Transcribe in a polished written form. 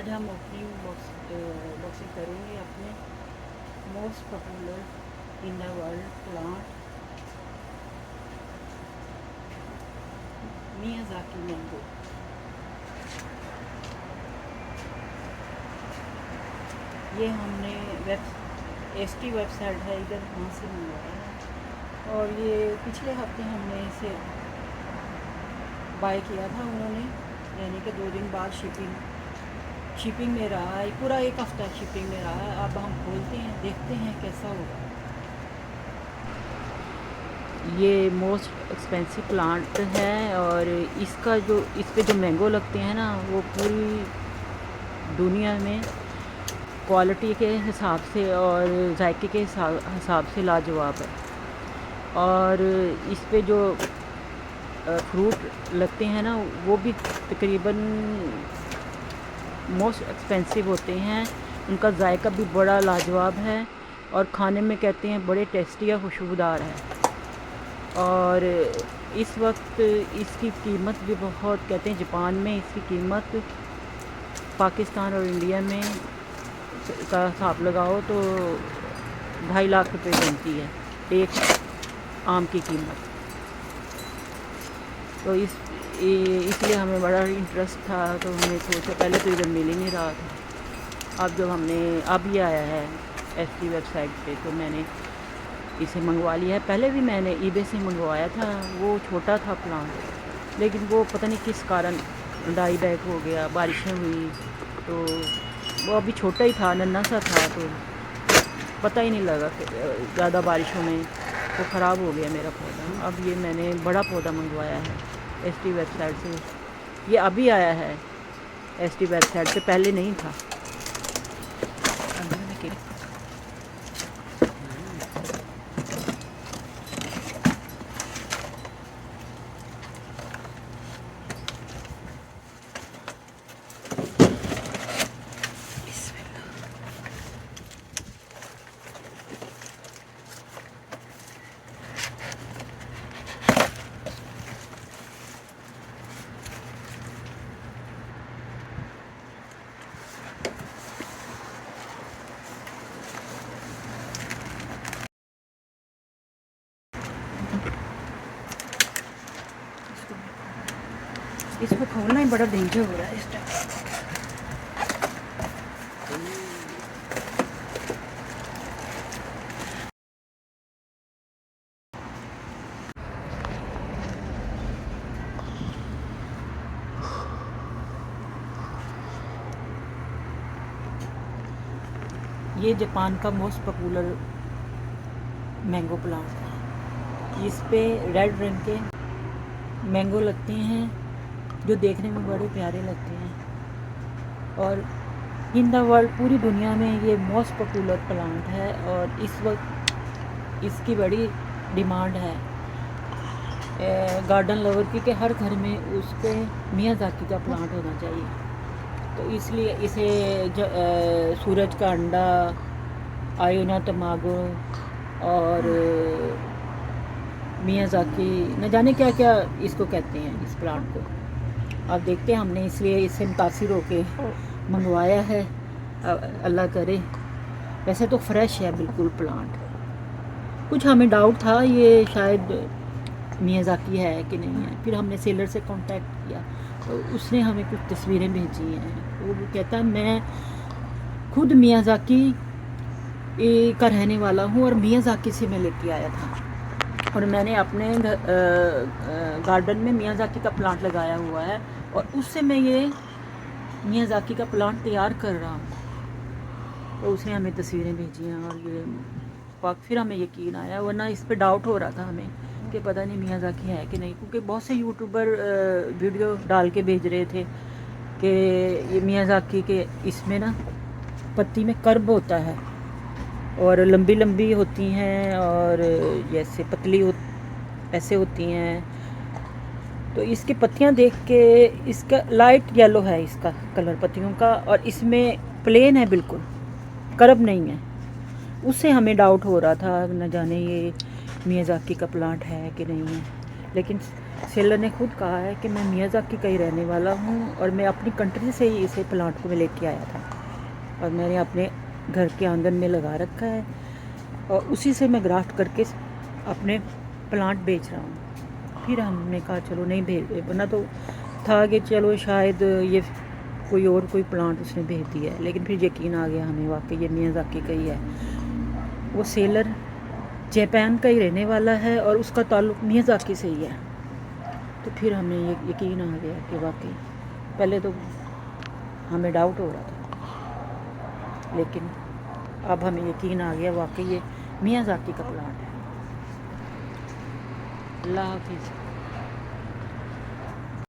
आज हम opening boxing करेंगे अपने most popular in the world plant Miyazaki mango. ये हमने एसटी वेबसाइट है इधर, वहाँ से मंगवाया है और ये पिछले हफ्ते हमने इसे बाय किया था उन्होंने, यानी कि 2 दिन बाद शिपिंग में रहा है, पूरा 1 हफ्ता शिपिंग में रहा है। अब हम खोलते हैं, देखते हैं कैसा होगा। ये मोस्ट एक्सपेंसिव प्लांट है और इसका जो इस पे जो मैंगो लगते हैं ना, वो पूरी दुनिया में क्वालिटी के हिसाब से और जायके के हिसाब से लाजवाब है। और इस पे जो फ्रूट लगते हैं ना, वो भी तकरीबन मोस्ट एक्सपेंसिव होते हैं। उनका जायका भी बड़ा लाजवाब है और खाने में कहते हैं बड़े टेस्टी या खुशबूदार है। और इस वक्त इसकी कीमत भी बहुत, कहते हैं जापान में इसकी कीमत पाकिस्तान और इंडिया में का हिसाब लगाओ तो 2.5 लाख रुपए बनती है एक आम की कीमत। तो इसलिए हमें बड़ा इंटरेस्ट था, तो हमने सोचा, पहले तो इधर मिल ही नहीं रहा था। अब जब हमने अब ये आया है एसटी वेबसाइट पे, तो मैंने इसे मंगवा लिया है। पहले भी मैंने ईबे से मंगवाया था, वो छोटा था प्लांट, लेकिन वो पता नहीं किस कारण डाई बैक हो गया, बारिशें हुई तो वो अभी छोटा ही था, नन्हा सा था, तो पता ही नहीं लगा कि ज़्यादा बारिशों में वो ख़राब हो गया मेरा पौधा। अब ये मैंने बड़ा पौधा मंगवाया है एसटी वेबसाइट से। ये अभी आया है एसटी वेबसाइट से, पहले नहीं था। इसको खोलना ही बड़ा डेंजर हो रहा है इस टाइम। ये जापान का मोस्ट पॉपुलर मैंगो प्लांट है। इस पे रेड रंग के मैंगो लगते हैं जो देखने में बड़े प्यारे लगते हैं और इन द वर्ल्ड, पूरी दुनिया में ये मोस्ट पॉपुलर प्लांट है और इस वक्त इसकी बड़ी डिमांड है गार्डन लवर की, कि हर घर में उसके मियाज़ाकी का प्लांट होना चाहिए। तो इसलिए इसे सूरज का अंडा, आयोना तमागो और मियाज़ाकी, न जाने क्या क्या इसको कहते हैं इस प्लांट को। अब देखते हैं, हमने इसलिए इससे मुतासिर होके मंगवाया है। अल्लाह करे। वैसे तो फ्रेश है बिल्कुल प्लांट। कुछ हमें डाउट था ये शायद मियाज़ाकी है कि नहीं है, फिर हमने सेलर से कांटेक्ट किया तो उसने हमें कुछ तस्वीरें भेजी हैं। तो वो कहता है मैं खुद मियाज़ाकी का रहने वाला हूँ और मियाज़ाकी से मैं लेके आया था और मैंने अपने गार्डन में मियाज़ाकी का प्लांट लगाया हुआ है और उससे मैं ये मियाज़ाकी का प्लांट तैयार कर रहा हूँ। तो उसने हमें तस्वीरें भेजी हैं और ये फिर हमें यकीन आया, वरना इस पे डाउट हो रहा था हमें कि पता नहीं मियाज़ाकी है कि नहीं, क्योंकि बहुत से यूट्यूबर वीडियो डाल के भेज रहे थे कि ये मियाज़ाकी के इसमें ना पत्ती में कर्ब होता है और लंबी लंबी होती हैं और जैसे पतली ऐसे होती हैं। तो इसकी पत्तियां देख के, इसका लाइट येलो है इसका कलर पत्तियों का और इसमें प्लेन है, बिल्कुल कर्ब नहीं है। उससे हमें डाउट हो रहा था, न जाने ये मियाज़ाकी का प्लांट है कि नहीं है। लेकिन सेलर ने खुद कहा है कि मैं मियाज़ाकी का ही रहने वाला हूँ और मैं अपनी कंट्री से ही इसे प्लांट को मैं लेके आया था और मैंने अपने घर के आंगन में लगा रखा है और उसी से मैं ग्राफ्ट करके अपने प्लांट बेच रहा हूँ। फिर हमने कहा चलो नहीं भेज, वरना तो था कि चलो शायद ये कोई प्लांट उसने भेज दिया है, लेकिन फिर यकीन आ गया हमें वाकई ये मियाज़ाकी का ही है। वो सेलर जापान का ही रहने वाला है और उसका ताल्लुक़ मियाज़ाकी से ही है। तो फिर हमें ये यकीन आ गया कि वाकई, पहले तो हमें डाउट हो रहा था, लेकिन अब हमें यकीन आ गया वाकई ये मियाज़ाकी का प्लांट है। अल्लाह हाफिज़।